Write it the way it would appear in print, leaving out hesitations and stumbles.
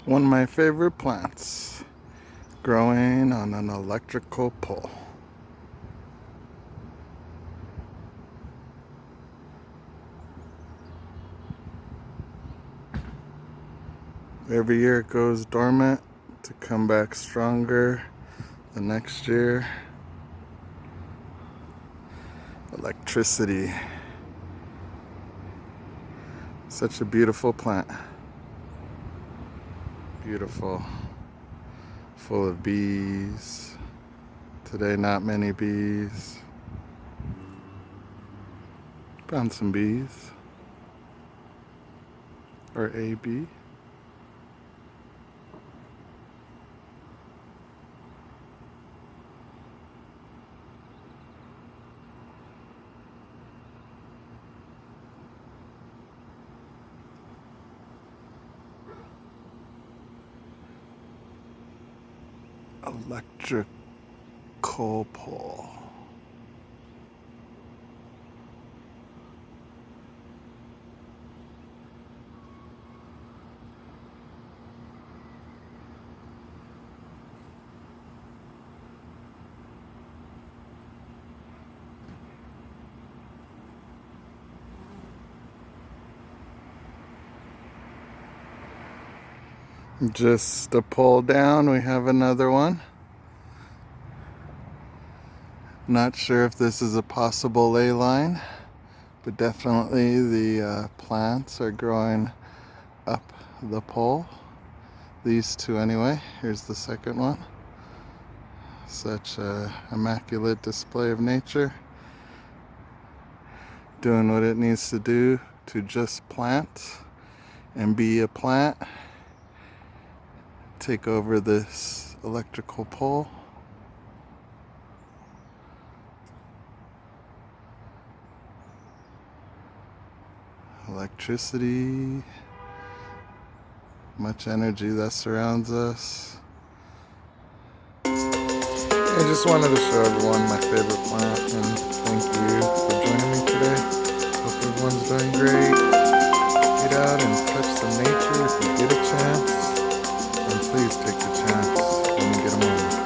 One of my favorite plants, growing on an electrical pole. Every year it goes dormant to come back stronger the next year. Electricity. Such a beautiful plant. Beautiful. Full of bees. Today not many bees. Found some bees. Or a bee. Electrical pole. Just a pole down, we have another one. Not sure if this is a possible ley line, but definitely the plants are growing up the pole. These two anyway. Here's the second one. Such an immaculate display of nature. Doing what it needs to do to just plant and be a plant. Take over this electrical pole. Electricity, much energy that surrounds us. I just wanted to show everyone my favorite plant, and thank you for joining me today. Hope everyone's doing great. Get out and touch some nature if you get a chance, and please take the chance when you get a moment.